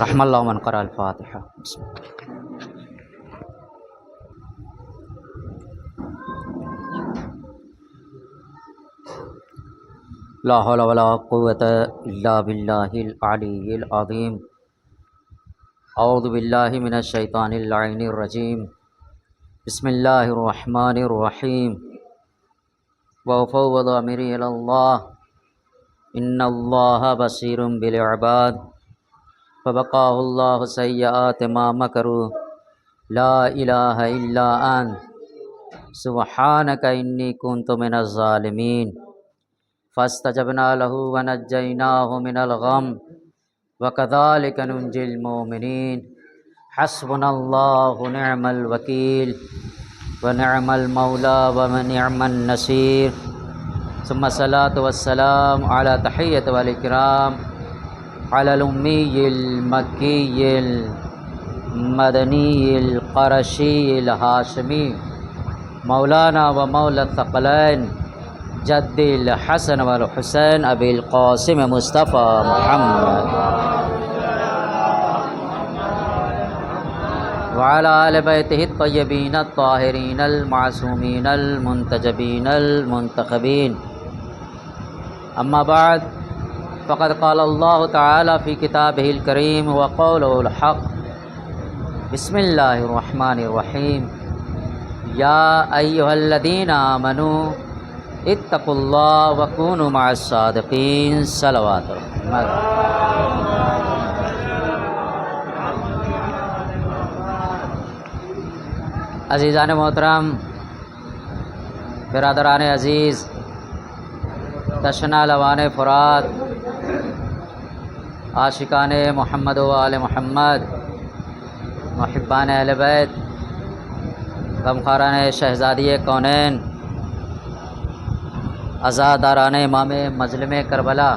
رحم اللہ من قرأ الفاتحہ. بسم اللہ. لا حول ولا قوة الا باللہ العلی العظیم. اعوذ باللہ من الشیطان اللعین الرجیم. بسم اللہ الرحمن الرحیم. وَأُفَوِّضُ أَمْرِي إِلَى اللَّهِ إِنَّ اللَّهَ بَصِيرٌ بِالْعِبَادِ. فَوَقَاهُ اللَّهُ سَيِّئَاتِ مَا مَكَرُوا لَا إِلَٰهَ إِلَّا أَنتَ سُبْحَانَكَ إِنِّي كُنتُ مِنَ الظَّالِمِينَ. فَاسْتَجَبْنَا لَهُ وَنَجَّيْنَاهُ مِنَ الْغَمِّ وَكَذَٰلِكَ نُنجِي الْمُؤْمِنِينَ. حَسْبُنَا اللَّهُ نِعْمَ الْوَكِيلُ وَنِعْمَ الْمَوْلَىٰ وَنِعْمَ النَّصِيرُ. ثم الصلاة والسلام على تحية والإكرام على الأمي المكي المدني القرشي الهاشمي مولانا ومولى الثقلين جد الحسن والحسين أبي القاسم مصطفى محمد وعلى آل بيته الطيبين الطاهرين المعصومين المنتجبين المنتخبين. أما بعد فقد قال الله تعالى في كتابه الكريم وقوله الحق. بسم الله الرحمن الرحيم. يا أيها الذين آمنوا اتقوا الله وكونوا مع الصادقين. صلوات الرحمن. عزیزان محترم، برادران عزیز، تشنا لوان فرات، عاشقان محمد و آل محمد، محبان اہل بیت، غمخواران شہزادی کونین، عزاداران امام مظلم کربلا،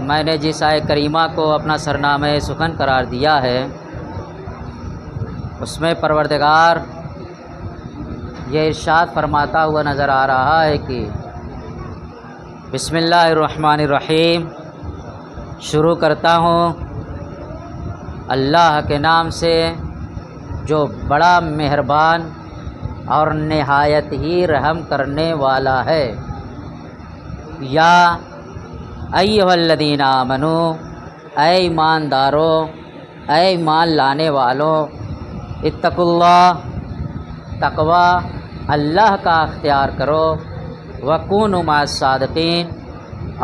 میں نے جس آئے کریمہ کو اپنا سرنامہ سخن قرار دیا ہے، اس میں پروردگار یہ ارشاد فرماتا ہوا نظر آ رہا ہے کہ بسم اللہ الرحمن الرحیم، شروع کرتا ہوں اللہ کے نام سے جو بڑا مہربان اور نہایت ہی رحم کرنے والا ہے. یا ایھا الذین آمنو، اے ایماندارو، اے ایمان لانے والوں، اتقوا اللہ، تقوی اللہ کا اختیار کرو، وکونوا مع الصادقین،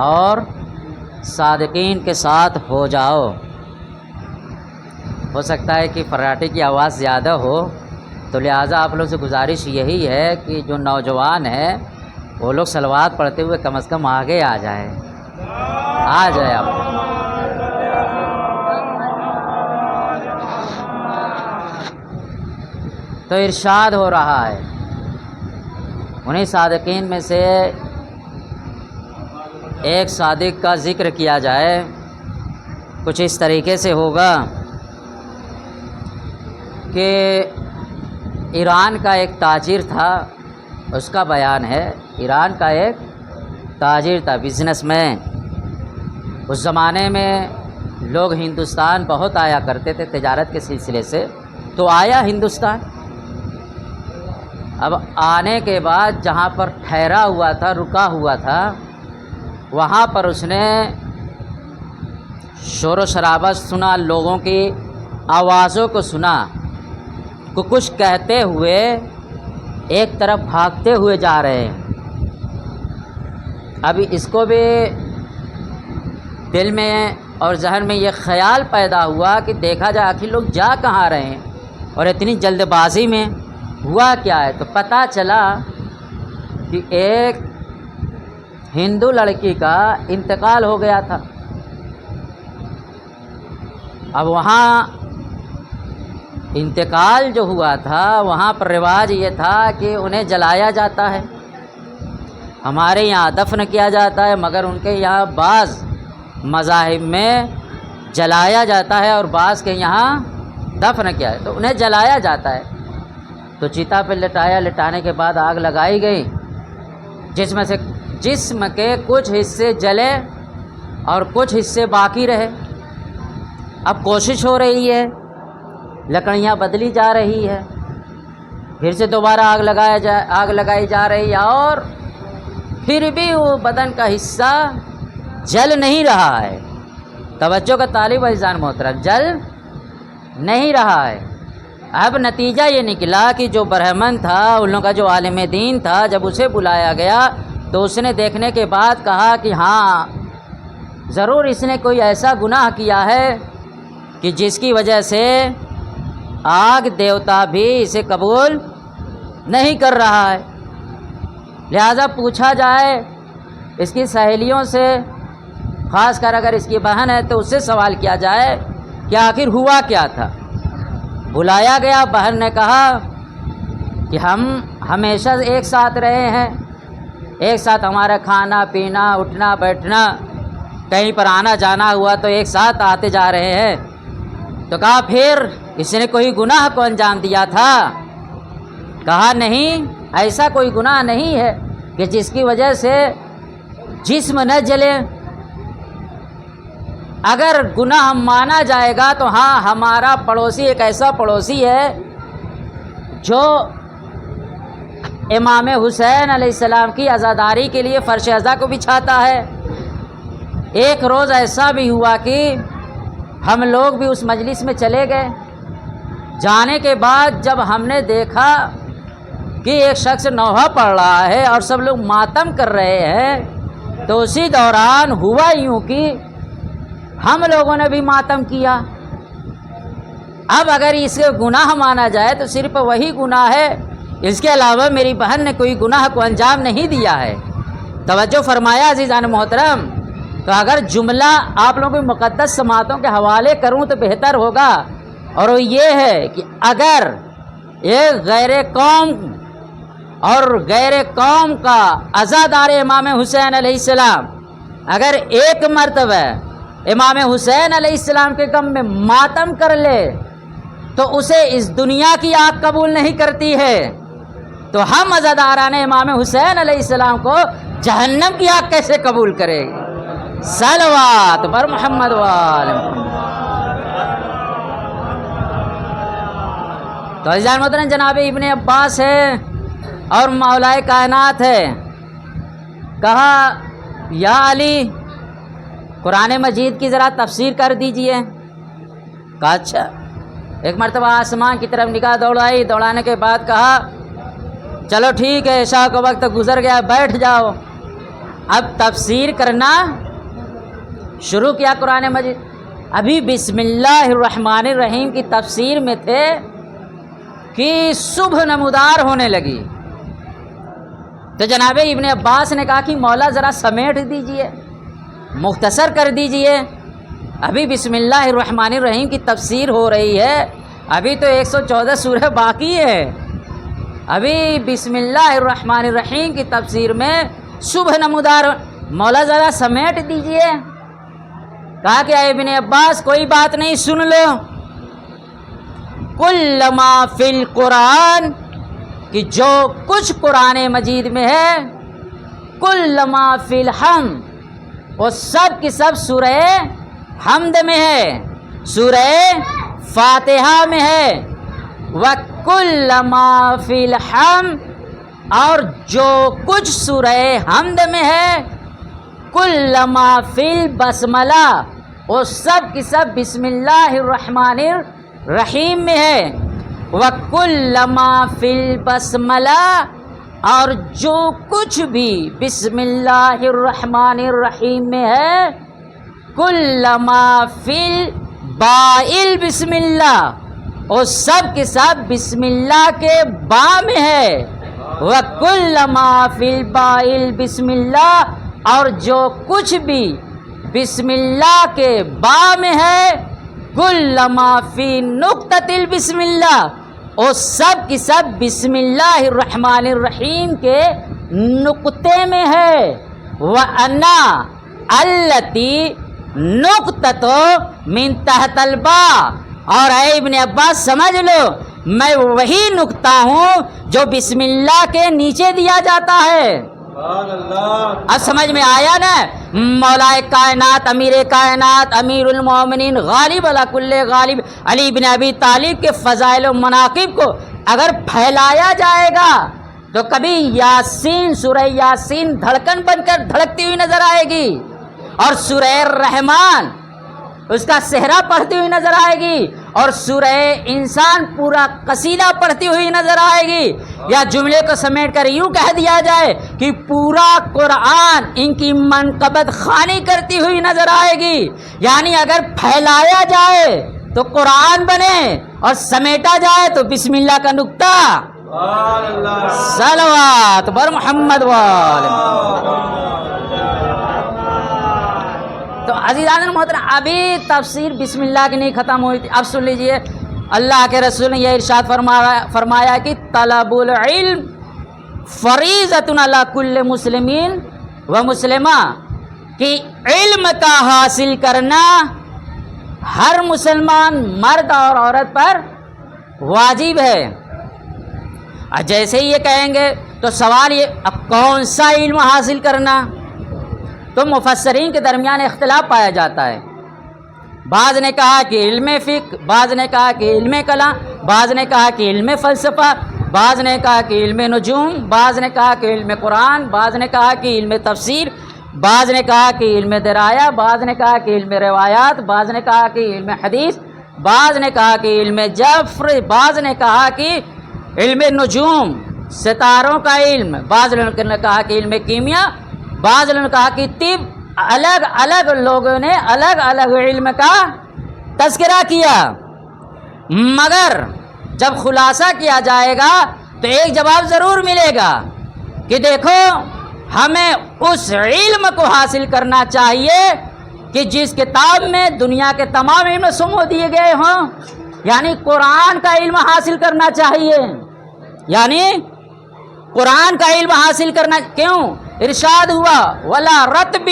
اور صادقین کے ساتھ ہو جاؤ. ہو سکتا ہے کہ فراٹے کی آواز زیادہ ہو، تو لہٰذا آپ لوگ سے گزارش یہی ہے کہ جو نوجوان ہیں وہ لوگ صلوات پڑھتے ہوئے کم از کم آگے آ جائیں. آ جائے آپ. تو ارشاد ہو رہا ہے انہیں صادقین میں سے ایک صادق کا ذکر کیا جائے. کچھ اس طریقے سے ہوگا کہ ایران کا ایک تاجر تھا، اس کا بیان ہے. ایران کا ایک تاجر تھا، بزنس مین. اس زمانے میں لوگ ہندوستان بہت آیا کرتے تھے تجارت کے سلسلے سے. تو آیا ہندوستان. اب آنے کے بعد جہاں پر ٹھہرا ہوا تھا، رکا ہوا تھا، وہاں پر اس نے شور و شرابہ سنا، لوگوں کی آوازوں کو سنا کہ کچھ کہتے ہوئے ایک طرف بھاگتے ہوئے جا رہے ہیں. ابھی اس کو بھی دل میں اور ذہن میں یہ خیال پیدا ہوا کہ دیکھا جائے آخر لوگ جا کہاں رہے ہیں اور اتنی جلد بازی میں ہوا کیا ہے. تو پتہ چلا کہ ایک ہندو لڑکی کا انتقال ہو گیا تھا. اب وہاں انتقال جو ہوا تھا وہاں پر رواج یہ تھا کہ انہیں جلایا جاتا ہے. ہمارے یہاں دفن کیا جاتا ہے، مگر ان کے یہاں بعض مذاہب میں جلایا جاتا ہے اور بعض کے یہاں دفن کیا ہے تو انہیں جلایا جاتا ہے. تو چتا پہ لٹایا، لٹانے کے بعد آگ لگائی گئی، جسم کے کچھ حصے جلے اور کچھ حصے باقی رہے. اب کوشش ہو رہی ہے، لکڑیاں بدلی جا رہی ہے، پھر سے دوبارہ آگ لگائی جا رہی ہے، اور پھر بھی وہ بدن کا حصہ جل نہیں رہا ہے۔ توجہ کا طالب عزیزان محترم، جل نہیں رہا ہے۔ اب نتیجہ یہ نکلا کہ جو برہمن تھا، ان لوگوں کا جو عالم دین تھا، جب اسے بلایا گیا تو اس نے دیکھنے کے بعد کہا کہ ہاں ضرور اس نے کوئی ایسا گناہ کیا ہے کہ جس کی وجہ سے آگ دیوتا بھی اسے قبول نہیں کر رہا ہے، لہذا پوچھا جائے اس کی سہیلیوں سے، خاص کر اگر اس کی بہن ہے تو اس سے سوال کیا جائے کہ آخر ہوا کیا تھا۔ بلایا گیا، بہن نے کہا کہ ہم ہمیشہ ایک ساتھ رہے ہیں، ایک ساتھ ہمارا کھانا پینا اٹھنا بیٹھنا، کہیں پر آنا جانا ہوا تو ایک ساتھ آتے جا رہے ہیں۔ تو کہا پھر اس نے کوئی گناہ کو انجام دیا تھا؟ کہا نہیں، ایسا کوئی گناہ نہیں ہے کہ جس کی وجہ سے جسم نہ جلے۔ اگر گناہ مانا جائے گا تو ہاں، ہمارا پڑوسی ایک ایسا پڑوسی ہے جو امام حسین علیہ السلام کی عزاداری کے لیے فرش عزا کو بچھاتا ہے۔ ایک روز ایسا بھی ہوا کہ ہم لوگ بھی اس مجلس میں چلے گئے، جانے کے بعد جب ہم نے دیکھا کہ ایک شخص نوحہ پڑھ رہا ہے اور سب لوگ ماتم کر رہے ہیں، تو اسی دوران ہوا یوں کہ ہم لوگوں نے بھی ماتم کیا۔ اب اگر اس کے گناہ مانا جائے تو صرف وہی گناہ ہے، اس کے علاوہ میری بہن نے کوئی گناہ کو انجام نہیں دیا ہے۔ توجہ فرمایا عزیزان محترم۔ تو اگر جملہ آپ لوگوں کی مقدس سماعتوں کے حوالے کروں تو بہتر ہوگا، اور وہ یہ ہے کہ اگر ایک غیر قوم اور غیر قوم کا عزادار امام حسین علیہ السلام اگر ایک مرتبہ امام حسین علیہ السلام کے غم میں ماتم کر لے تو اسے اس دنیا کی آگ قبول نہیں کرتی ہے، تو ہم عزاداران امام حسین علیہ السلام کو جہنم کی آگ کیسے قبول کرے گی؟ صلوات بر محمد وآل محمد۔ تو عزیزان محترم، جناب ابن عباس ہے اور مولا کائنات ہے، کہا یا علی قرآن مجید کی ذرا تفسیر کر دیجئے۔ کہا اچھا۔ ایک مرتبہ آسمان کی طرف نگاہ دوڑائی، دوڑانے کے بعد کہا چلو ٹھیک ہے، عشاء کا وقت گزر گیا، بیٹھ جاؤ۔ اب تفسیر کرنا شروع کیا قرآن مجید۔ ابھی بسم اللہ الرحمن الرحیم کی تفسیر میں تھے کہ صبح نمودار ہونے لگی۔ تو جناب ابن عباس نے کہا کہ مولا ذرا سمیٹ دیجئے، مختصر کر دیجئے، ابھی بسم اللہ الرحمن الرحیم کی تفسیر ہو رہی ہے، ابھی تو 114 سورہ باقی ہے، ابھی بسم اللہ الرحمن الرحیم کی تفسیر میں صبح نمودار، مولا ذرا سمیٹ دیجئے۔ کہا کہ اے ابن عباس کوئی بات نہیں، سن لو، کل ما فی القرآن، کہ جو کچھ قرآن مجید میں ہے، کل ما فی الحمد، وہ سب کی سب سورہ حمد میں ہے، سورہ فاتحہ میں ہے، وَكُلَّ مَا فِي الْحَمْدِ، اور جو کچھ سورہ حمد میں ہے، كُلَّ مَا فِي الْبَسْمَلَةِ، وہ سب کی سب بسم اللہ الرحمن الرحیم میں ہے، وَكُلَّ مَا فِي الْبَسْمَلَةِ، اور جو کچھ بھی بسم اللہ الرحمن الرحیم میں ہے، کل ما فی الباء بسم اللہ، وہ سب کے ساتھ بسم اللہ کے با میں ہے، وکل ما فی الباء بسم اللہ، اور جو کچھ بھی بسم اللہ کے با میں ہے، کل ما فی نقطۃ البسم اللہ، وہ سب کی سب بسم اللہ الرحمن الرحیم کے نقطے میں ہے، وَأَنَا الَّتِي نقطۃ من تحت الباء، اور اے ابن عباس سمجھ لو میں وہی نقطہ ہوں جو بسم اللہ کے نیچے دیا جاتا ہے، اب سمجھ میں آیا نا؟ مولا کائنات، امیر کائنات، امیر المومنین، غالب علی کل غالب علی بن ابی طالب کے فضائل و مناقب کو اگر پھیلایا جائے گا تو کبھی یاسین، سورہ یاسین دھڑکن بن کر دھڑکتی ہوئی نظر آئے گی، اور سورہ رحمان اس کا صحرا پڑھتی ہوئی نظر آئے گی، اور سورہ انسان پورا قصیدہ پڑھتی ہوئی نظر آئے گی، یا جملے کو سمیٹ کر یوں کہہ دیا جائے کہ پورا قرآن ان کی منقبت خوانی کرتی ہوئی نظر آئے گی۔ یعنی اگر پھیلایا جائے تو قرآن بنے اور سمیٹا جائے تو بسم اللہ کا نقطہ، صلوات بر محمد وآل محمد۔ تو عزیزان محترم، ابھی تفسیر بسم اللہ کی نہیں ختم ہوئی تھی، اب سن لیجئے اللہ کے رسول نے یہ ارشاد فرمایا کہ طلب العلم فریضۃ علی کل مسلمین و مسلمہ، کہ علم کا حاصل کرنا ہر مسلمان مرد اور عورت پر واجب ہے۔ جیسے ہی یہ کہیں گے تو سوال یہ، اب کون سا علم حاصل کرنا؟ تو مفسرین کے درمیان اختلاف پایا جاتا ہے۔ بعض نے کہا کہ علم فقہ، بعض نے کہا کہ علم کلام، بعض نے کہا کہ علم فلسفہ، بعض نے کہا کہ علم نجوم، بعض نے کہا کہ علم قرآن، بعض نے کہا کہ علم تفسیر، بعض نے کہا کہ علم درایا، بعض نے کہا کہ علم روایات، بعض نے کہا کہ علم حدیث، بعض نے کہا کہ علم جبر، بعض نے کہا کہ علم نجوم ستاروں کا علم، بعض نے کہا کہ علم کیمیا، بعض نے کہا کہ طب۔ الگ الگ لوگوں نے الگ الگ علم کا تذکرہ کیا، مگر جب خلاصہ کیا جائے گا تو ایک جواب ضرور ملے گا کہ دیکھو ہمیں اس علم کو حاصل کرنا چاہیے کہ جس کتاب میں دنیا کے تمام علم سمو دیے گئے ہوں، یعنی قرآن کا علم حاصل کرنا چاہیے، یعنی قرآن کا علم حاصل کرنا۔ کیوں؟ ارشاد ہوا ولا رطب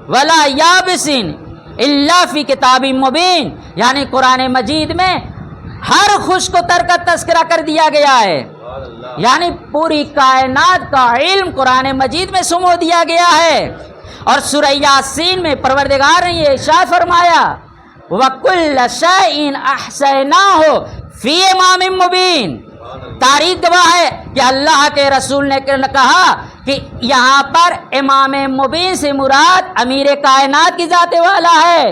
ولا یابس الا فی کتاب مبین، یعنی قرآن مجید میں ہر خشک و تر کا تذکرہ کر دیا گیا ہے، یعنی پوری کائنات کا علم قرآن مجید میں سمو دیا گیا ہے۔ اور سورہ یاسین میں پروردگار نے یہ ارشاد فرمایا وَكُلَّ شَيْءٍ أَحْصَيْنَاهُ فِي إِمَامٍ مُبِينٍ۔ تاریخ گواہ ہے کہ اللہ کے رسول نے کہا کہ یہاں پر امام مبین سے مراد امیر کائنات کی ذات والا ہے،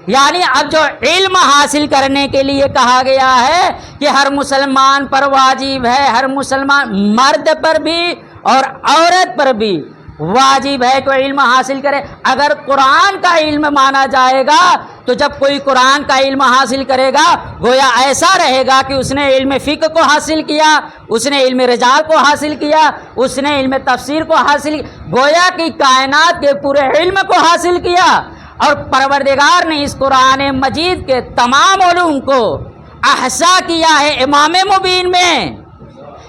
یعنی اب جو علم حاصل کرنے کے لیے کہا گیا ہے کہ ہر مسلمان پر واجب ہے، ہر مسلمان مرد پر بھی اور عورت پر بھی واجب ہے کہ علم حاصل کرے۔ اگر قرآن کا علم مانا جائے گا تو جب کوئی قرآن کا علم حاصل کرے گا گویا ایسا رہے گا کہ اس نے علم فقہ کو حاصل کیا، اس نے علم رجال کو حاصل کیا، اس نے علم تفسیر کو حاصل کیا، گویا کہ کائنات کے پورے علم کو حاصل کیا۔ اور پروردگار نے اس قرآن مجید کے تمام علوم کو احصا کیا ہے امام مبین میں،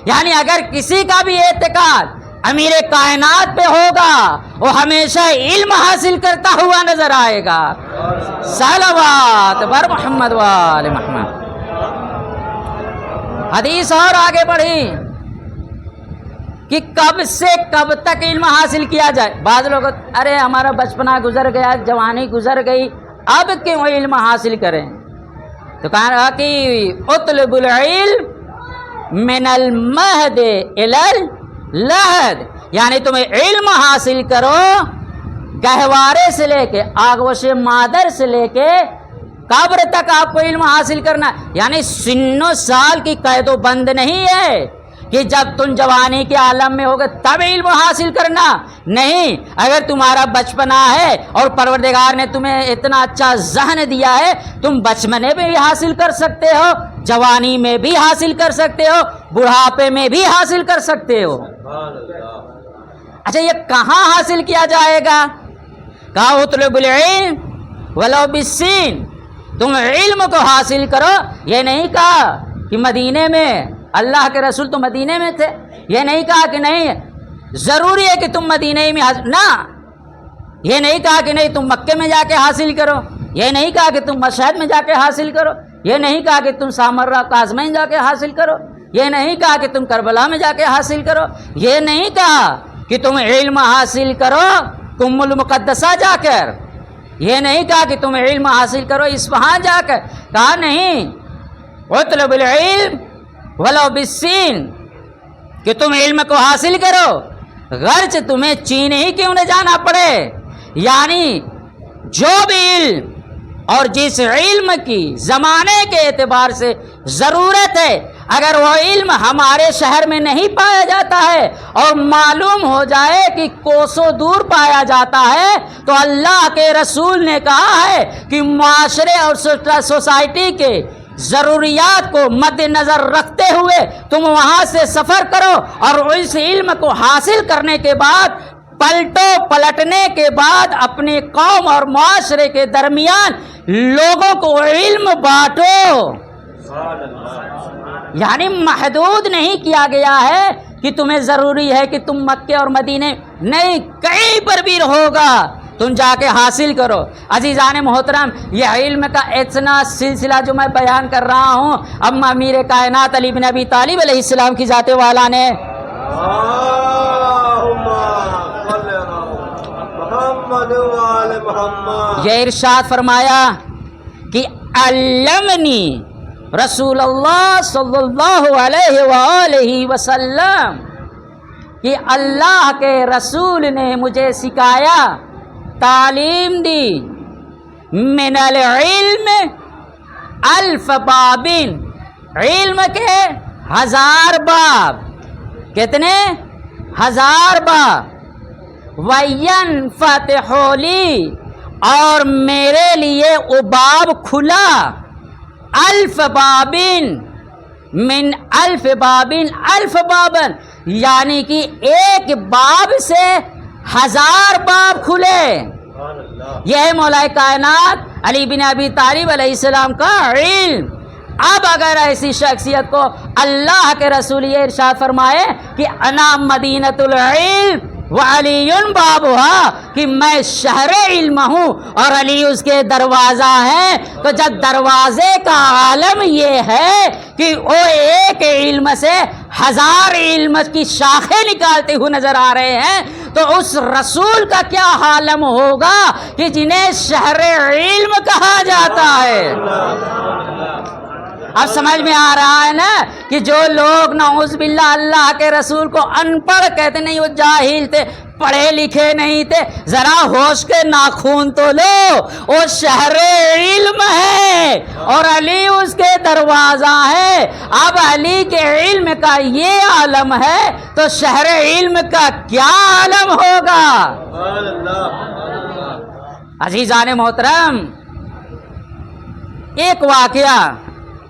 یعنی اگر کسی کا بھی اعتقاد امیر کائنات پہ ہوگا وہ ہمیشہ علم حاصل کرتا ہوا نظر آئے گا۔ صلوات بر محمد وآل محمد۔ حدیث اور آگے بڑھی کہ کب سے کب تک علم حاصل کیا جائے۔ بعض لوگ ارے ہمارا بچپنا گزر گیا، جوانی گزر گئی، اب کیوں علم حاصل کریں؟ تو کہا کہ اطلب العلم من المہد الی لحد، یعنی تمہیں علم حاصل کرو گہوارے سے لے کے آغوش مادر سے لے کے قبر تک آپ کو علم حاصل کرنا، یعنی سن و سال کی قید و بند نہیں ہے کہ جب تم جوانی کے عالم میں ہوگے تب علم حاصل کرنا، نہیں۔ اگر تمہارا بچپنا ہے اور پروردگار نے تمہیں اتنا اچھا ذہن دیا ہے تم بچپنے میں بھی حاصل کر سکتے ہو، جوانی میں بھی حاصل کر سکتے ہو، بڑھاپے میں بھی حاصل کر سکتے ہو۔ اچھا یہ کہاں حاصل کیا جائے گا؟ کہا اطلب العلم ولو بالسین، تم علم کو حاصل کرو۔ یہ نہیں کہا کہ مدینے میں، اللہ کے رسول تو مدینے میں تھے، یہ نہیں کہا کہ نہیں ضروری ہے کہ تم مدینے میں نہ، یہ نہیں کہا کہ نہیں تم مکے میں جا کے حاصل کرو، یہ نہیں کہا کہ تم مشہد میں جا کے حاصل کرو، یہ نہیں کہا کہ تم سامرہ کاظمین جا کے حاصل کرو، یہ نہیں کہا کہ تم کربلا میں جا کے حاصل کرو، یہ نہیں کہا کہ تم علم حاصل کرو ام المقدسہ جا کر، یہ نہیں کہا کہ تم علم حاصل کرو اصفہان جا کر، کہا نہیں اطلب العلم ولو بالسین، کہ تم علم کو حاصل کرو غرض تمہیں چین ہی کیوں نہ جانا پڑے۔ یعنی جو بھی علم اور جس علم کی زمانے کے اعتبار سے ضرورت ہے، اگر وہ علم ہمارے شہر میں نہیں پایا جاتا ہے اور معلوم ہو جائے کہ کوسوں دور پایا جاتا ہے، تو اللہ کے رسول نے کہا ہے کہ معاشرے اور سوسائٹی کے ضروریات کو مد نظر رکھتے ہوئے تم وہاں سے سفر کرو، اور اس علم کو حاصل کرنے کے بعد پلٹنے کے بعد اپنے قوم اور معاشرے کے درمیان لوگوں کو علم بانٹو۔ یعنی محدود نہیں کیا گیا ہے کہ تمہیں ضروری ہے کہ تم مکے اور مدینے، نہیں، کہیں پر بھی ہوگا تم جا کے حاصل کرو۔ عزیزان محترم، یہ علم کا اتنا سلسلہ جو میں بیان کر رہا ہوں، اب امیر کائنات علی بن ابی طالب علیہ السلام کی ذات والا نے یہ ارشاد فرمایا کہ علمنی رسول اللہ صلی اللہ علیہ وآلہ وسلم، کہ اللہ کے رسول نے مجھے سکھایا، تعلیم دی، من العلم الف باب، علم کے 1000 باب، کتنے؟ 1000 باب، وَيَنْفَتِحُ لِي، اور میرے لیے وہ باب کھلا، الف بابن، من الف بابن، الف بابن، یعنی کہ ایک باب سے 1000 باب کھلے۔ یہ ہے مولا کائنات علی بن ابی طالب علیہ السلام کا علم۔ اب اگر ایسی شخصیت کو اللہ کے رسول یہ ارشاد فرمائے کہ انا مدینۃ العلم وعلی بابھا، کہ میں شہر علم ہوں اور علی اس کے دروازہ ہے، تو جب دروازے کا عالم یہ ہے کہ وہ ایک علم سے 1000 علم کی شاخیں نکالتے ہوئے نظر آ رہے ہیں، تو اس رسول کا کیا عالم ہوگا کہ جنہیں شہر علم کہا جاتا ہے۔ اب سمجھ میں آ رہا ہے نا کہ جو لوگ نعوذ باللہ اللہ کے رسول کو ان پڑھ کہتے، نہیں وہ جاہل تھے، پڑھے لکھے نہیں تھے، ذرا ہوش کے ناخون تو لو، وہ شہر علم ہے اور علی اس کے دروازہ ہے۔ اب علی کے علم کا یہ عالم ہے تو شہر علم کا کیا عالم ہوگا۔ عزیزان محترم، ایک واقعہ،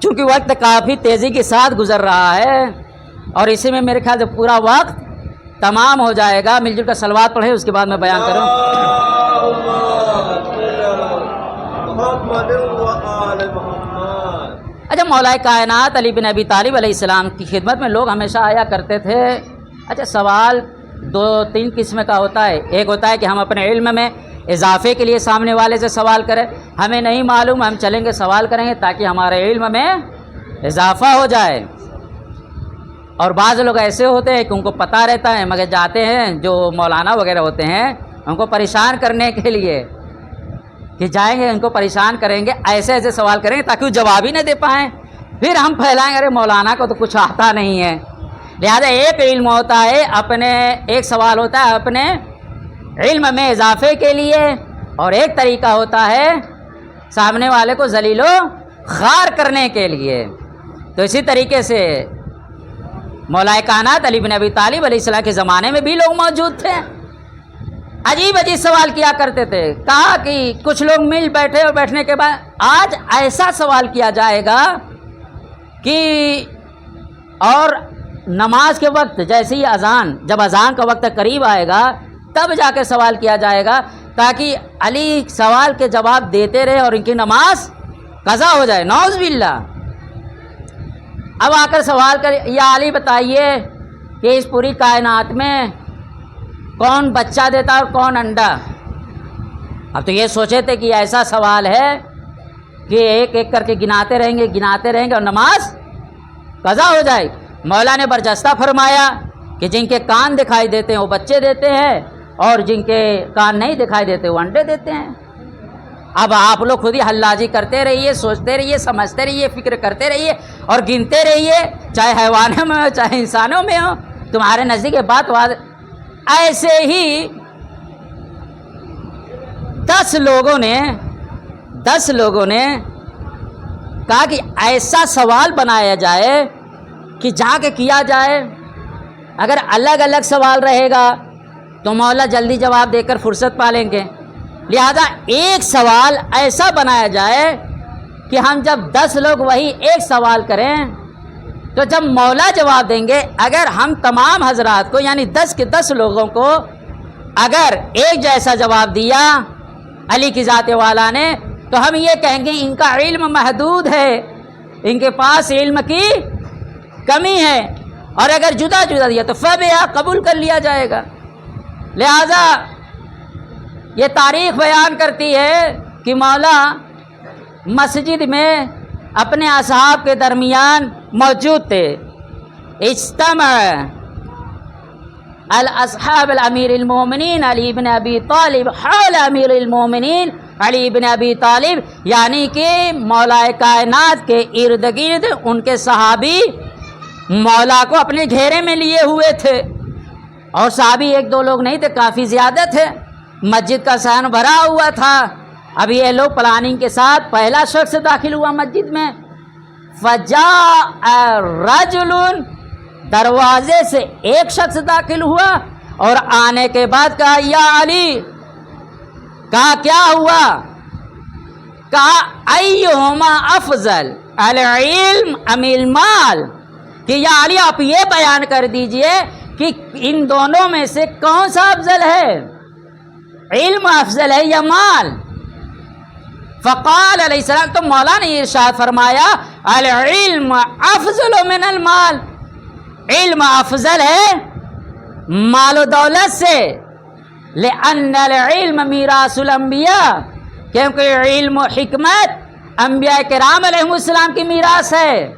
چونکہ وقت کافی تیزی کے ساتھ گزر رہا ہے اور اسی میں میرے خیال سے پورا وقت تمام ہو جائے گا، مل جل کر صلوات پڑھیں، اس کے بعد میں بیان کروں۔ اچھا، مولا کائنات علی بن ابی طالب علیہ السلام کی خدمت میں لوگ ہمیشہ آیا کرتے تھے۔ اچھا، سوال 2-3 قسم کا ہوتا ہے۔ ایک ہوتا ہے کہ ہم اپنے علم میں اضافے کے لیے سامنے والے سے سوال کریں، ہمیں نہیں معلوم، ہم چلیں گے سوال کریں گے تاکہ ہمارے علم میں اضافہ ہو جائے۔ اور بعض لوگ ایسے ہوتے ہیں کہ ان کو پتہ رہتا ہے مگر جاتے ہیں، جو مولانا وغیرہ ہوتے ہیں ان کو پریشان کرنے کے لیے کہ جائیں گے ان کو پریشان کریں گے، ایسے ایسے سوال کریں گے تاکہ وہ جواب ہی نہ دے پائیں، پھر ہم پھیلائیں گے ارے مولانا کو تو کچھ آتا نہیں ہے۔ لہذا ایک علم ہوتا ہے اپنے، ایک سوال ہوتا ہے اپنے علم میں اضافے کے لیے، اور ایک طریقہ ہوتا ہے سامنے والے کو ذلیل و خوار کرنے کے لیے۔ تو اسی طریقے سے مولا کائنات علی بن ابی طالب علیہ السلام کے زمانے میں بھی لوگ موجود تھے، عجیب عجیب سوال کیا کرتے تھے۔ کہا کہ کچھ لوگ مل بیٹھے اور بیٹھنے کے بعد آج ایسا سوال کیا جائے گا کہ، اور نماز کے وقت جیسے ہی اذان، جب اذان کا وقت قریب آئے گا تب جا کے سوال کیا جائے گا تاکہ علی سوال کے جواب دیتے رہے اور ان کی نماز قضا ہو جائے، نعوذ باللہ۔ اب آ کر سوال کر، یا علی بتائیے کہ اس پوری کائنات میں کون بچہ دیتا اور کون انڈا؟ اب تو یہ سوچے تھے کہ ایسا سوال ہے کہ ایک ایک کر کے گناتے رہیں گے اور نماز قضا ہو جائے۔ مولا نے برجستہ فرمایا کہ جن کے کان دکھائی دیتے ہیں وہ بچے دیتے ہیں، اور جن کے کان نہیں دکھائی دیتے وہ انڈے دیتے ہیں۔ اب آپ لوگ خود ہی حلاجی کرتے رہیے، سوچتے رہیے، سمجھتے رہیے، فکر کرتے رہیے اور گنتے رہیے، چاہے حیوانوں میں ہو چاہے انسانوں میں ہو، تمہارے نزدیک بات ایسے ہی 10 لوگوں نے کہا کہ ایسا سوال بنایا جائے کہ جا کے کیا جائے، اگر الگ الگ سوال رہے گا تو مولا جلدی جواب دے کر فرصت پالیں گے، لہذا ایک سوال ایسا بنایا جائے کہ ہم جب 10 لوگ وہی ایک سوال کریں تو جب مولا جواب دیں گے، اگر ہم تمام حضرات کو یعنی 10 کے 10 لوگوں کو اگر ایک جیسا جواب دیا علی کی ذات والا نے، تو ہم یہ کہیں گے ان کا علم محدود ہے، ان کے پاس علم کی کمی ہے، اور اگر جدا جدا دیا تو فبیا قبول کر لیا جائے گا۔ لہذا یہ تاریخ بیان کرتی ہے کہ مولا مسجد میں اپنے اصحاب کے درمیان موجود تھے۔ اجتمع الاصحاب الامیر المومنین علی بن ابی طالب حول امیر المومنین علی بن ابی طالب، یعنی کہ مولا کائنات کے ارد گرد ان کے صحابی مولا کو اپنے گھیرے میں لیے ہوئے تھے، اور صحابی 1-2 لوگ نہیں تھے، کافی زیادہ تھے، مسجد کا صحن بھرا ہوا تھا۔ اب یہ لوگ پلاننگ کے ساتھ پہلا شخص داخل ہوا مسجد میں، فجاء رجل، دروازے سے ایک شخص داخل ہوا اور آنے کے بعد کہا یا علی، کہا کیا ہوا؟ کہا ایہما افضل العلم ام المال، کہ یا علی آپ یہ بیان کر دیجئے کہ ان دونوں میں سے کون سا افضل ہے، علم افضل ہے یا مال؟ فقال علیہ السلام، تو مولا نے ارشاد فرمایا العلم افضل من المال، علم افضل ہے مال و دولت سے، لأن العلم میراث الانبیاء، کیونکہ علم و حکمت انبیاء کرام علیہ السلام کی میراث ہے،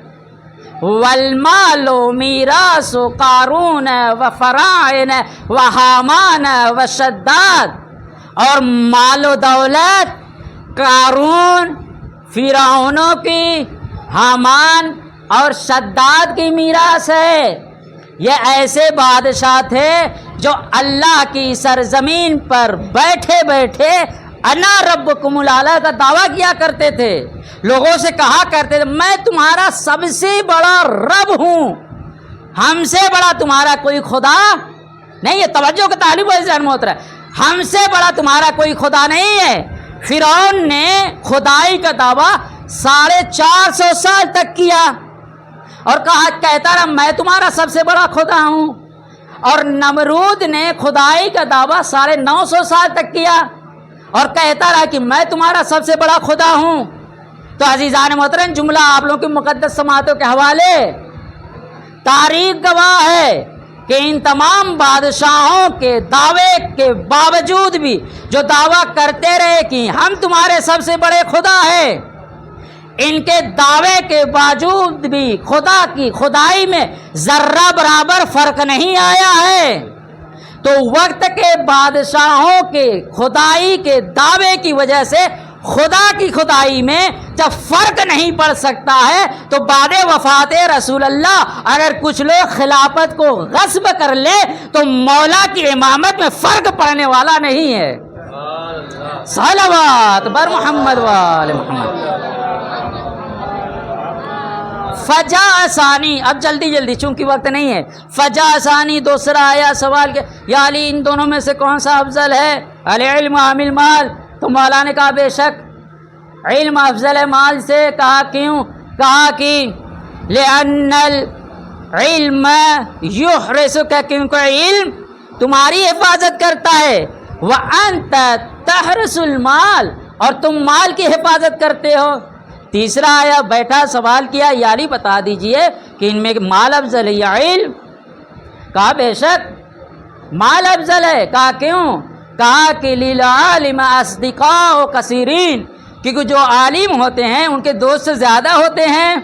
والمال میراث قارون و فرعون و حامان و شداد، اور مال و دولت قارون، فرعونوں کی، حامان اور شداد کی میراث ہے۔ یہ ایسے بادشاہ تھے جو اللہ کی سرزمین پر بیٹھے بیٹھے انا ربکم الاعلی کا دعویٰ کیا کرتے تھے، لوگوں سے کہا کرتے تھے میں تمہارا سب سے بڑا رب ہوں، ہم سے بڑا تمہارا کوئی خدا نہیں ہے۔ توجہ کا طالب عزیز محترم، ہم سے بڑا تمہارا کوئی خدا نہیں ہے۔ فرعون نے خدائی کا دعویٰ 450 سال تک کیا اور کہتا رہا میں تمہارا سب سے بڑا خدا ہوں، اور نمرود نے خدائی کا دعویٰ 950 سال تک کیا اور کہتا رہا کہ میں تمہارا سب سے بڑا خدا ہوں۔ تو عزیزان محترم، جملہ آپ لوگوں کی مقدس سماعتوں کے حوالے، تاریخ گواہ ہے کہ ان تمام بادشاہوں کے دعوے کے باوجود بھی جو دعویٰ کرتے رہے کہ ہم تمہارے سب سے بڑے خدا ہیں، ان کے دعوے کے باوجود بھی خدا کی خدائی میں ذرہ برابر فرق نہیں آیا ہے۔ تو وقت کے بادشاہوں کے خدائی کے دعوے کی وجہ سے خدا کی خدائی میں جب فرق نہیں پڑ سکتا ہے تو بعد وفات رسول اللہ اگر کچھ لوگ خلافت کو غصب کر لے تو مولا کی امامت میں فرق پڑنے والا نہیں ہے۔ صلوات بر محمد و آل محمد۔ فجاء ثانی، اب جلدی چونکہ وقت نہیں ہے، فجاء ثانی دوسرا آیا سوال کہ یا علی ان دونوں میں سے کون سا افضل ہے، العلم ام المال؟ تو مولا نے کہا بے شک علم افضل ہے مال سے۔ کہا کیوں؟ کہا کہ لأن العلم یحرسک، کیونکہ علم تمہاری حفاظت کرتا ہے، وانت تحرس المال، اور تم مال کی حفاظت کرتے ہو۔ تیسرا آیا بیٹھا سوال کیا یا علی بتا دیجئے کہ ان میں مال افضل ہے یا علم؟ کہا بے شک مال افضل ہے۔ کہا کیوں؟ کہا کہ للعالم اصدقاء کثیرین، کیونکہ جو عالم ہوتے ہیں ان کے دوست زیادہ ہوتے ہیں،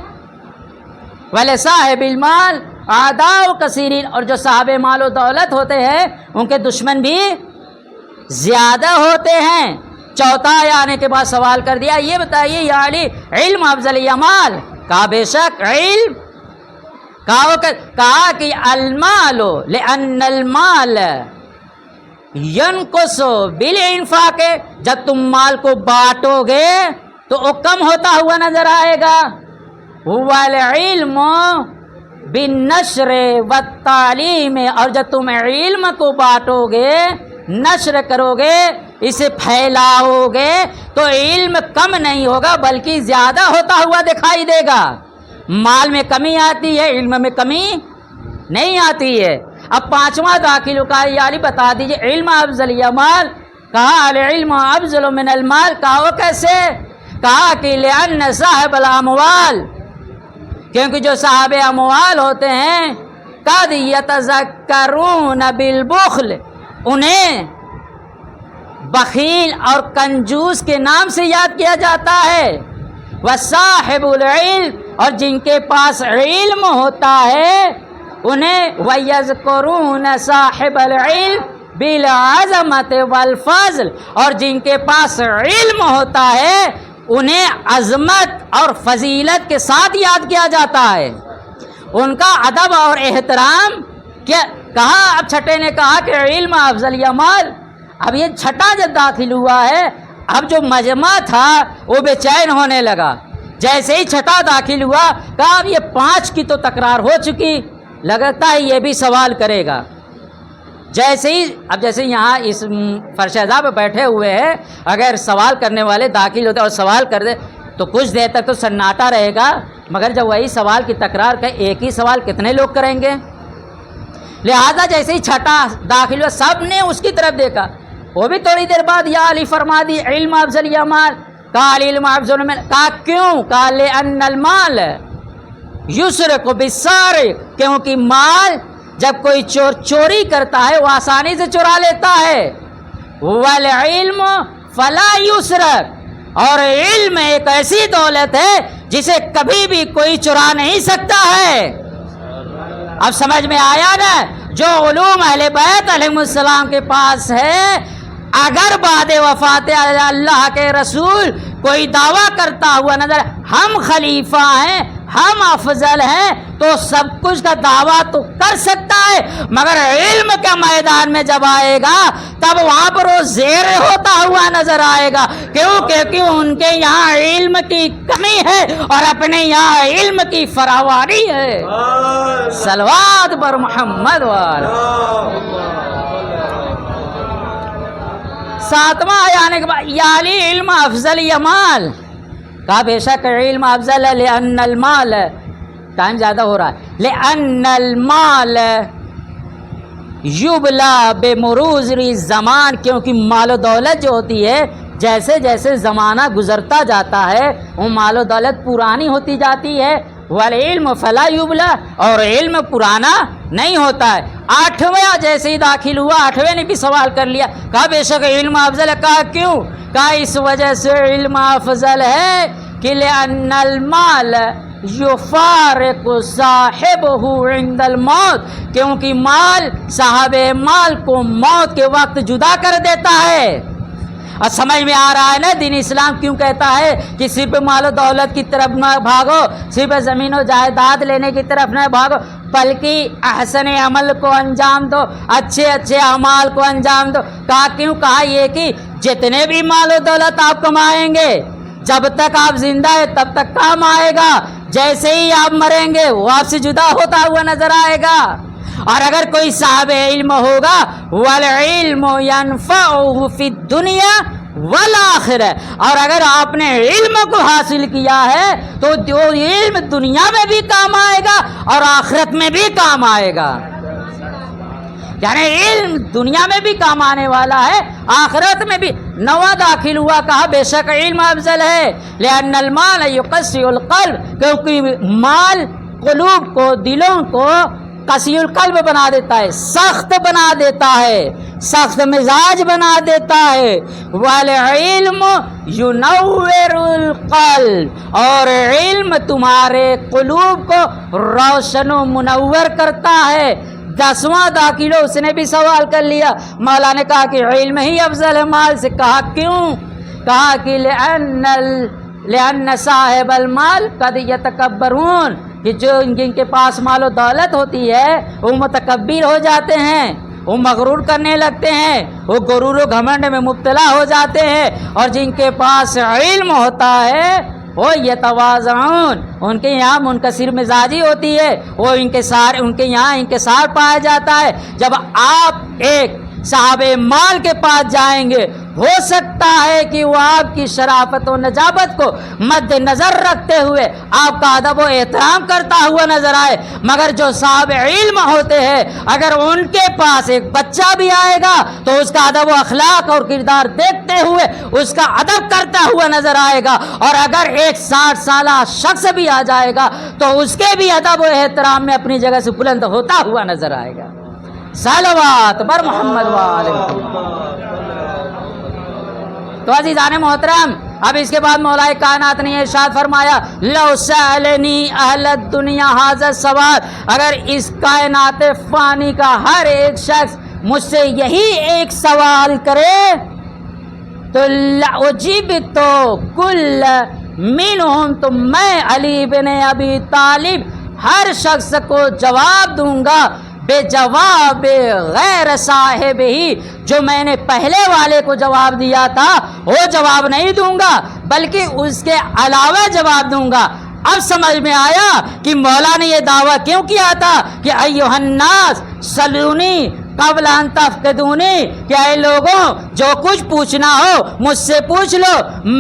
ولصاحب المال، اعداء کثیرین، اور جو صاحب مال و دولت ہوتے ہیں ان کے دشمن بھی زیادہ ہوتے ہیں۔ چوتھا آنے کے بعد سوال کر دیا، یہ بتائیے یا علی علم افضل یا مال؟ کہا بے شک علم، کہا کہ المال لأن المال ينقص بالانفاق، جب تم مال کو بانٹو گے تو وہ کم ہوتا ہوا نظر آئے گا۔ والعلم بالنشر والتعلیم، اور جب تم علم کو بانٹو گے، نشر کرو گے، اسے پھیلاؤ گے تو علم کم نہیں ہوگا بلکہ زیادہ ہوتا ہوا دکھائی دے گا۔ مال میں کمی آتی ہے، علم میں کمی نہیں آتی ہے۔ اب پانچواں داخل کا یعنی بتا دیجئے علم افضل یا مال؟ کہا العلم افضل من المال۔ کہا وہ کیسے؟ کہا کہ لأن صاحب الاموال، کیونکہ جو صاحب اموال ہوتے ہیں قد یتذکرون بالبخل، انہیں بخیل اور کنجوس کے نام سے یاد کیا جاتا ہے۔ وصاحب العلم، اور جن کے پاس علم ہوتا ہے انہیں وَيَذْكُرُونَ صاحب العلم بالعظمت والفضل، اور جن کے پاس علم ہوتا ہے انہیں عظمت اور فضیلت کے ساتھ یاد کیا جاتا ہے، ان کا ادب اور احترام کیا۔ کہا اب چھٹے نے کہا کہ علم افضل یا مال؟ اب یہ چھٹا جب داخل ہوا ہے، اب جو مجمع تھا وہ بے چین ہونے لگا۔ جیسے ہی چھٹا داخل ہوا کہا اب یہ پانچ کی تو تکرار ہو چکی، لگتا ہے یہ بھی سوال کرے گا۔ جیسے ہی اب جیسے یہاں اس فرشہ پہ بیٹھے ہوئے ہیں، اگر سوال کرنے والے داخل ہوتے اور سوال کر دے تو کچھ دیر تک تو سناٹا رہے گا، مگر جب وہی سوال کی تکرار کرے ایک ہی سوال کتنے لوگ کریں گے؟ لہذا جیسے ہی چھٹا داخل ہوا سب نے اس کی طرف دیکھا۔ وہ بھی تھوڑی دیر بعد یا علی فرما دی علم افضل یا مال؟ کہا علم افضل من، کہا کیوں؟ کہا لأن المال یسرق بالسارق، کیونکہ مال جب کوئی چوری کرتا ہے وہ آسانی سے چرا لیتا ہے۔ والعلم فلا یسرق، اور علم ایک ایسی دولت ہے جسے کبھی بھی کوئی چرا نہیں سکتا ہے۔ اب سمجھ میں آیا نا؟ جو علوم اہل بیت علیہ السلام کے پاس ہے، اگر بعد وفات اللہ کے رسول کوئی دعویٰ کرتا ہوا نظر ہم خلیفہ ہیں، ہم افضل ہیں، تو سب کچھ کا دعویٰ تو کر سکتا ہے، مگر علم کے میدان میں جب آئے گا تب وہاں پر وہ زیر ہوتا ہوا نظر آئے گا۔ کیوں؟ ان کے یہاں علم کی کمی ہے اور اپنے یہاں علم کی فراوانی ہے۔ صلوات بر محمد وآلہ۔ ساتواں آنے کے بعد یعنی علم افضل یا مال؟ کہا بے شک علم افضل ہے، لأن المال، ٹائم زیادہ ہو رہا ہے، لأن المال یبلا بمرور الزمان، کیونکہ مال و دولت جو ہوتی ہے جیسے جیسے زمانہ گزرتا جاتا ہے وہ مال و دولت پرانی ہوتی جاتی ہے۔ والعلم فلا یبلا، اور علم پرانا نہیں ہوتا ہے۔ آٹھواں جیسے ہی داخل ہوا آٹھویں نے بھی سوال کر لیا، کہا بے شک علم افضل ہے۔ کہا کیوں؟ کہا اس وجہ سے علم افضل ہے کہ لأن المال یفارق صاحبہ عند الموت، کیونکہ مال صاحب مال کو موت کے وقت جدا کر دیتا ہے۔ اور سمجھ میں آ رہا ہے نا دین اسلام کیوں کہتا ہے کہ صرف مال و دولت کی طرف نہ بھاگو، صرف زمین و جائیداد لینے کی طرف نہ بھاگو، بلکہ احسن عمل کو انجام دو، اچھے اچھے اعمال کو انجام دو۔ کہا کیوں؟ کہا یہ کہ جتنے بھی مال و دولت آپ کمائیں گے جب تک آپ زندہ ہیں تب تک کام آئے گا، جیسے ہی آپ مریں گے وہ آپ سے جدا ہوتا ہوا نظر آئے گا۔ اور اگر کوئی صاحب علم ہوگا والعلم ينفعه فی الدنیا والآخرہ، اور اگر آپ نے علم کو حاصل کیا ہے تو وہ علم دنیا میں بھی کام آئے گا اور آخرت میں بھی کام آئے گا، یعنی علم دنیا میں بھی کام آنے والا ہے آخرت میں بھی۔ نواں داخل ہوا، کہا بے شک علم افضل ہے، لأن المال یقسي القلب، کیونکہ مال قلوب کو، دلوں کو قسی القلب بنا دیتا ہے، سخت بنا دیتا ہے، سخت مزاج بنا دیتا ہے۔ والعلم ینور القلب، اور علم تمہارے قلوب کو روشن و منور کرتا ہے۔ 10واں داخل اس نے بھی سوال کر لیا، مولا نے کہا کہ علم ہی افضل ہے مال سے۔ کہا کیوں؟ کہا کہ لأن صاحب المال قد یتکبرون، کہ جو جن کے پاس مال و دولت ہوتی ہے وہ متکبر ہو جاتے ہیں، وہ مغرور کرنے لگتے ہیں، وہ غرور و گھمنڈ میں مبتلا ہو جاتے ہیں۔ اور جن کے پاس علم ہوتا ہے وہ یتواضعون، ان کے یہاں منکسر مزاجی ہوتی ہے، وہ ان کے یہاں انکسار پایا جاتا ہے۔ جب آپ ایک صاحب مال کے پاس جائیں گے، ہو سکتا ہے کہ وہ آپ کی شرافت و نجابت کو مد نظر رکھتے ہوئے آپ کا ادب و احترام کرتا ہوا نظر آئے، مگر جو صاحب علم ہوتے ہیں اگر ان کے پاس ایک بچہ بھی آئے گا تو اس کا ادب و اخلاق اور کردار دیکھتے ہوئے اس کا ادب کرتا ہوا نظر آئے گا، اور اگر ایک 60 سالہ شخص بھی آ جائے گا تو اس کے بھی ادب و احترام میں اپنی جگہ سے بلند ہوتا ہوا نظر آئے گا۔ صلوات بر محمد وآلہ محمد۔ تو عزیزان محترم، اب اس کے بعد مولا کائنات نے ارشاد فرمایا لو سألنی اہل الدنیا ھذا السوال، اگر اس کائنات فانی کا ہر ایک شخص مجھ سے یہی ایک سوال کرے تو لأجبت کل منہم، تو میں علی بن ابی طالب ہر شخص کو جواب دوں گا بے جواب غیر صاحب ہی، جو میں نے پہلے والے کو جواب دیا تھا وہ جواب نہیں دوں گا بلکہ اس کے علاوہ جواب دوں گا۔ اب سمجھ میں آیا کہ مولا نے یہ دعویٰ کیوں کیا تھا کہ ایھا الناس سلونی قبل ان تفقدونی، کہ اے لوگوں جو کچھ پوچھنا ہو مجھ سے پوچھ لو،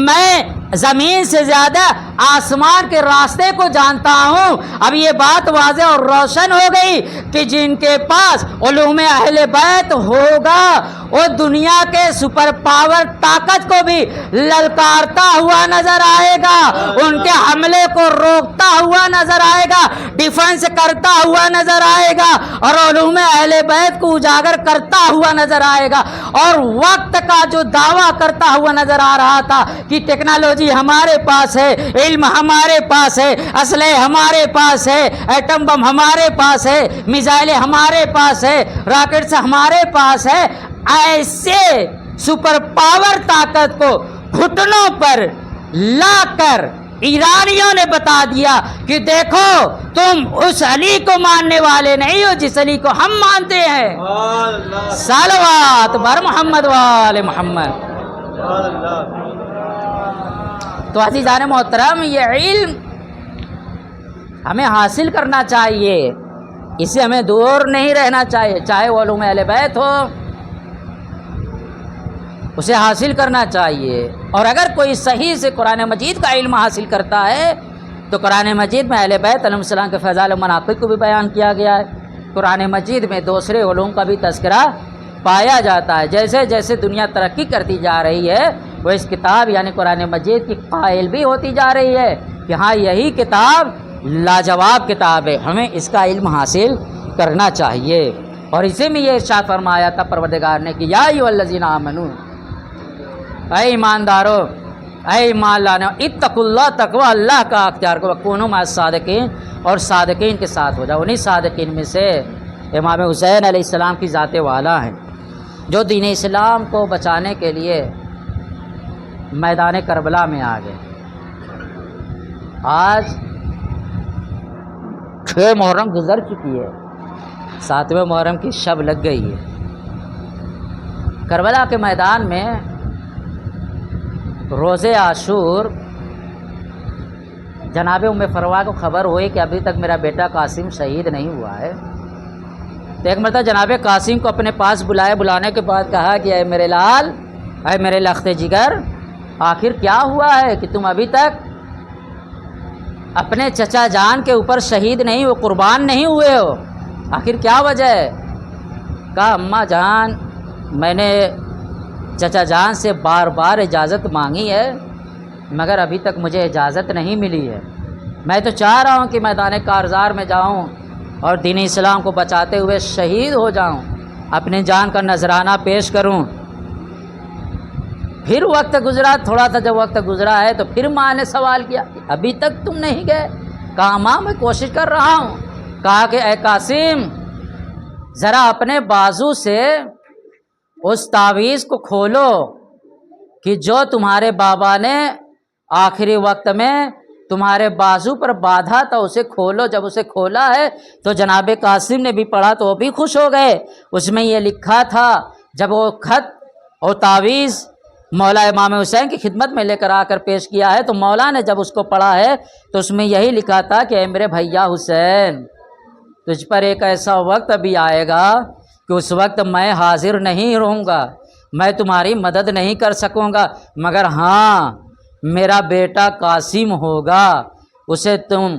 میں زمین سے زیادہ آسمان کے راستے کو جانتا ہوں۔ اب یہ بات واضح اور روشن ہو گئی کہ جن کے پاس علوم اہل بیت ہوگا وہ دنیا کے سپر پاور طاقت کو بھی للکارتا ہوا نظر آئے گا، ان کے حملے کو روکتا ہوا نظر آئے گا، ڈیفنس کرتا ہوا نظر آئے گا، اور علوم اہل بیت کو اجاگر کرتا ہوا نظر آئے گا۔ اور وقت کا جو دعویٰ کرتا ہوا نظر آ رہا تھا کہ ٹیکنالوجی ہمارے پاس ہے، علم ہمارے پاس ہے، اسلحے ہمارے پاس ہے، ایٹم بم ہمارے پاس ہے، میزائلیں ہمارے پاس ہے، راکٹس ہمارے پاس ہے، ایسے سپر پاور طاقت کو گھٹنوں پر لا کر ایرانیوں نے بتا دیا کہ دیکھو تم اس علی کو ماننے والے نہیں ہو جس علی کو ہم مانتے ہیں۔ صلوات بر محمد وآل محمد۔ تو عزیزان محترم، یہ علم ہمیں حاصل کرنا چاہیے، اس سے ہمیں دور نہیں رہنا چاہیے، چاہے وہ علوم اہل بیت ہو اسے حاصل کرنا چاہیے۔ اور اگر کوئی صحیح سے قرآن مجید کا علم حاصل کرتا ہے تو قرآن مجید میں اہل بیت علیہ السلام کے فضائل و مناقب کو بھی بیان کیا گیا ہے، قرآن مجید میں دوسرے علوم کا بھی تذکرہ پایا جاتا ہے۔ جیسے جیسے دنیا ترقی کرتی جا رہی ہے وہ اس کتاب یعنی قرآن مجید کی قائل بھی ہوتی جا رہی ہے کہ ہاں یہی کتاب لاجواب کتاب ہے، ہمیں اس کا علم حاصل کرنا چاہیے۔ اور اسی میں یہ ارشاد فرمایا تھا پروردگار نے کہ یا ایھا الذین آمنو، اے ایماندارو، اے ایمان لانے، اتقوا اللہ، تقوی اللہ کا اختیار کرو، کونوا مع الصادقین، اور صادقین کے ساتھ ہو جاؤ۔ انہیں صادقین میں سے امام حسین علیہ السلام کی ذات والا ہیں جو دین اسلام کو بچانے کے لیے میدان کربلا میں آ گئے۔ آج 6 محرم گزر چکی ہے، 7ویں محرم کی شب لگ گئی ہے۔ کربلا کے میدان میں روز عاشور جناب ام فروا کو خبر ہوئی کہ ابھی تک میرا بیٹا قاسم شہید نہیں ہوا ہے، تو ایک مرتبہ جناب قاسم کو اپنے پاس بلایا، بلانے کے بعد کہا کہ اے میرے لال، اے میرے لخت جگر، آخر کیا ہوا ہے کہ تم ابھی تک اپنے چچا جان کے اوپر شہید نہیں ہو، قربان نہیں ہوئے ہو، آخر کیا وجہ ہے؟ کہا اماں جان، میں نے چچا جان سے بار بار اجازت مانگی ہے مگر ابھی تک مجھے اجازت نہیں ملی ہے، میں تو چاہ رہا ہوں کہ میدان کارزار میں جاؤں، اور دین اسلام کو بچاتے ہوئے شہید ہو جاؤں، اپنی جان کا نذرانہ پیش کروں۔ پھر وقت گزرا، تھوڑا سا جب وقت گزرا ہے تو پھر ماں نے سوال کیا، ابھی تک تم نہیں گئے؟ کہا ماں میں کوشش کر رہا ہوں۔ کہا کہ اے قاسم ذرا اپنے بازو سے اس تعویذ کو کھولو کہ جو تمہارے بابا نے آخری وقت میں تمہارے بازو پر باندھا تھا، اسے کھولو۔ جب اسے کھولا ہے تو جناب قاسم نے بھی پڑھا تو وہ بھی خوش ہو گئے۔ اس میں یہ لکھا تھا، جب وہ خط اور تعویذ مولا امام حسین کی خدمت میں لے کر آ کر پیش کیا ہے تو مولا نے جب اس کو پڑھا ہے تو اس میں یہی لکھا تھا کہ اے میرے بھیا حسین، تجھ پر ایک ایسا وقت ابھی آئے گا کہ اس وقت میں حاضر نہیں رہوں گا، میں تمہاری مدد نہیں کر سکوں گا، مگر ہاں میرا بیٹا قاسم ہوگا، اسے تم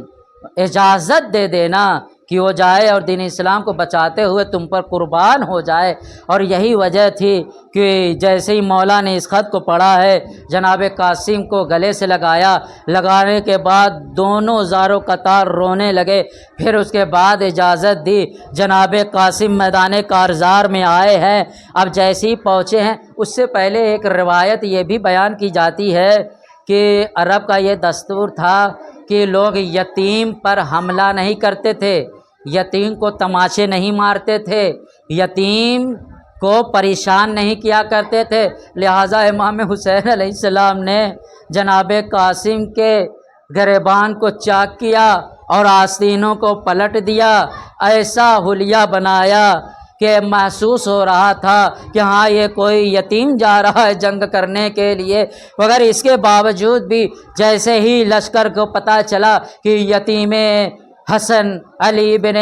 اجازت دے دینا کہ وہ جائے اور دین اسلام کو بچاتے ہوئے تم پر قربان ہو جائے۔ اور یہی وجہ تھی کہ جیسے ہی مولا نے اس خط کو پڑھا ہے، جناب قاسم کو گلے سے لگایا، لگانے کے بعد دونوں زاروں قطار رونے لگے۔ پھر اس کے بعد اجازت دی، جناب قاسم میدان کارزار میں آئے ہیں۔ اب جیسے ہی پہنچے ہیں، اس سے پہلے ایک روایت یہ بھی بیان کی جاتی ہے کہ عرب کا یہ دستور تھا کہ لوگ یتیم پر حملہ نہیں کرتے تھے، یتیم کو تماچے نہیں مارتے تھے، یتیم کو پریشان نہیں کیا کرتے تھے۔ لہٰذا امام حسین علیہ السلام نے جناب قاسم کے گریبان کو چاک کیا اور آستینوں کو پلٹ دیا، ایسا حلیہ بنایا کہ محسوس ہو رہا تھا کہ ہاں یہ کوئی یتیم جا رہا ہے جنگ کرنے کے لیے، مگر اس کے باوجود بھی جیسے ہی لشکر کو پتہ چلا کہ یتیم حسن علی بن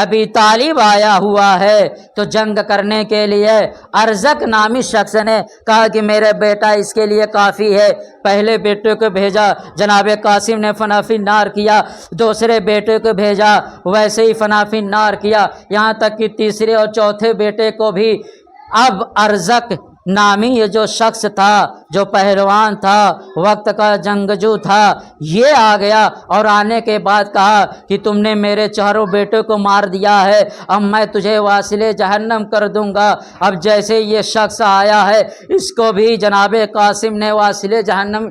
ابی طالب آیا ہوا ہے تو جنگ کرنے کے لیے ارزق نامی شخص نے کہا کہ میرے بیٹا اس کے لیے کافی ہے۔ پہلے بیٹے کو بھیجا، جناب قاسم نے فنا فی النار کیا، دوسرے بیٹے کو بھیجا، ویسے ہی فنا فی النار کیا، یہاں تک کہ تیسرے اور چوتھے بیٹے کو بھی۔ اب ارزق نامی یہ جو شخص تھا، جو پہلوان تھا، وقت کا جنگجو تھا، یہ آ گیا اور آنے کے بعد کہا کہ تم نے میرے چاروں بیٹوں کو مار دیا ہے، اب میں تجھے واصل جہنم کر دوں گا۔ اب جیسے یہ شخص آیا ہے، اس کو بھی جناب قاسم نے واصل جہنم۔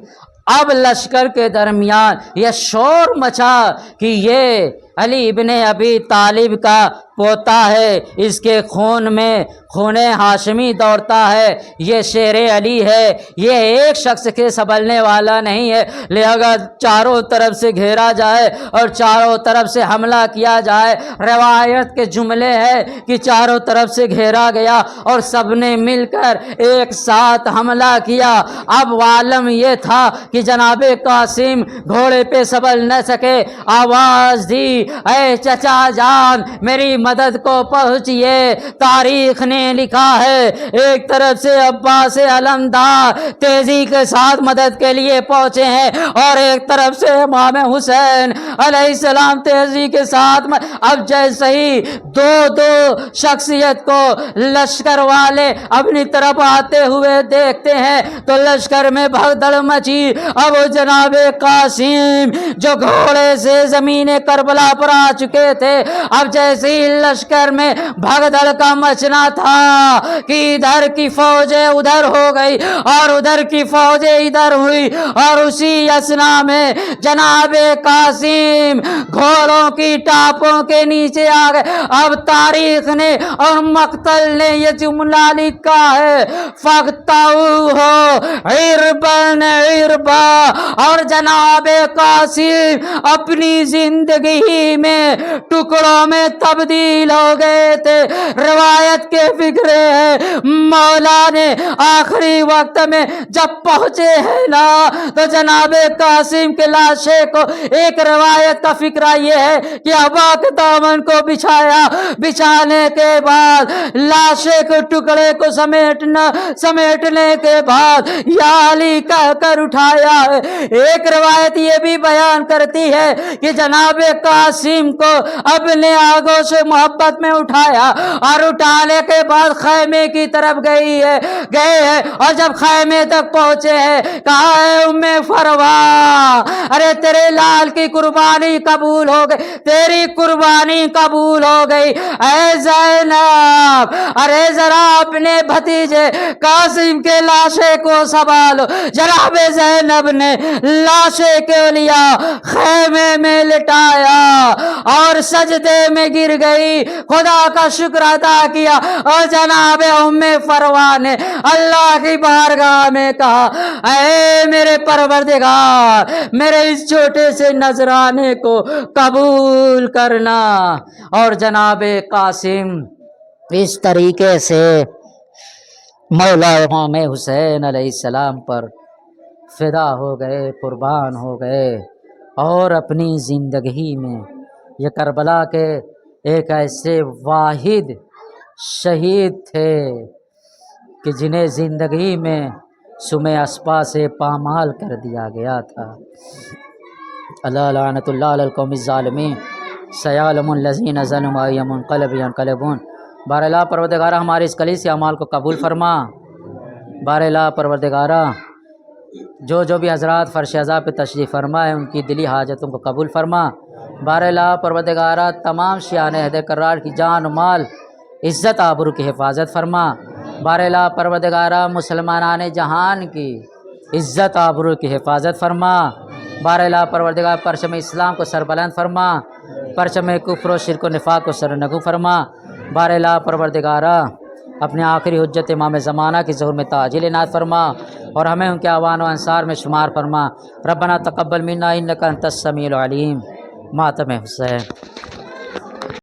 اب لشکر کے درمیان یہ شور مچا کہ یہ علی ابن ابی طالب کا پوتا ہے، اس کے خون میں خون ہاشمی دوڑتا ہے، یہ شیر علی ہے، یہ ایک شخص کے سنبھلنے والا نہیں ہے، لہذا چاروں طرف سے گھیرا جائے اور چاروں طرف سے حملہ کیا جائے۔ روایت کے جملے ہیں کہ چاروں طرف سے گھیرا گیا اور سب نے مل کر ایک ساتھ حملہ کیا۔ اب عالم یہ تھا کہ جناب قاسم گھوڑے پہ سنبھل نہ سکے، آواز دی اے چچا جان میری مدد کو پہنچیے۔ تاریخ نے لکھا ہے ایک طرف سے عباس علمدار تیزی کے ساتھ مدد کے لیے پہنچے ہیں اور ایک طرف سے امام حسین علیہ السلام تیزی کے ساتھ۔ اب جیسے ہی دو شخصیت کو لشکر والے اپنی طرف آتے ہوئے دیکھتے ہیں تو لشکر میں بھگدڑ مچی۔ اب جناب قاسم جو گھوڑے سے زمین کربلا پر آ چکے تھے، اب جیسے ہی لشکر میں بھگدڑ کا مچنا تھا کہ ادھر کی فوجیں ادھر ہو گئی اور ادھر کی فوجیں ادھر ہوئی، اور اسی اثنا میں جناب قاسم گھوڑوں کی ٹاپوں کے نیچے آ گئے۔ اب تاریخ نے اور مقتل نے یہ جملہ لکھا ہے فَقْتَعُوهُ عِرْبًا عِرْبًا، اور جناب قاسم اپنی زندگی میں ٹکڑوں میں تبدیل ہو گئے تھے۔ روایت کے فکرے ہیں مولا نے آخری وقت میں جب پہنچے ہیں نا تو جناب قاسم کے لاشے کو، ایک روایت کا فکرہ یہ ہے کہ ابا کے دامن کو بچھایا، بچھانے کے بعد لاشے کے ٹکڑے کو سمیٹنے کے بعد یا علی کہہ کر اٹھایا ہے۔ ایک روایت یہ بھی بیان کرتی ہے کہ جناب قاسم قاسم کو اپنے آگوں سے محبت میں اٹھایا اور اٹھانے کے بعد خیمے کی طرف گئے ہیں اور جب خیمے تک پہنچے ہیں کہا ہے ام فروا ارے تیرے لال کی قربانی قبول ہو گئی، تیری قربانی قبول ہو گئی اے زینب، ارے ذرا اپنے بھتیجے قاسم کے لاشے کو سنبھالو۔ جناب زینب نے لاشے کو لیا، خیمے میں لٹایا اور سجدے میں گر گئی، خدا کا شکر ادا کیا۔ اور جناب ام فروا نے اللہ کی بارگاہ میں کہا اے میرے پروردگار میرے اس چھوٹے سے نذرانے کو قبول کرنا۔ اور جناب قاسم اس طریقے سے مولا امام حسین علیہ السلام پر فدا ہو گئے، قربان ہو گئے، اور اپنی زندگی میں یہ کربلا کے ایک ایسے واحد شہید تھے کہ جنہیں زندگی میں سم اسپا سے پامال کر دیا گیا تھا۔ اللہ لعنت اللہ علی القوم الظالمین سیعلم الذین ظلموا ای منقلب ینقلبون۔ باراللہ پروردگارہ ہمارے اس کلیس اعمال کو قبول فرما۔ باراللہ پروردگارہ جو بھی حضرات فرش عزا پہ تشریف فرما ہے ان کی دلی حاجتوں کو قبول فرما۔ باراللہ پروردگارہ تمام شیعان حیدر کرار کی جان و مال عزت آبرو کی حفاظت فرما۔ باراللہ پروردگارہ مسلمانان جہان کی عزت آبرو کی حفاظت فرما۔ باراللہ پروردگار پرچم اسلام کو سربلند فرما، پرچم کفر و شرک و نفاق کو سرنگو فرما۔ باراللہ پروردگارہ اپنے آخری حجت امام زمانہ کی ظہور میں تعجیل عنایت فرما اور ہمیں ان کے اعوان و انصار میں شمار فرما۔ ربنا تقبل منا انک انت السمیع العلیم۔ ماتم حسین۔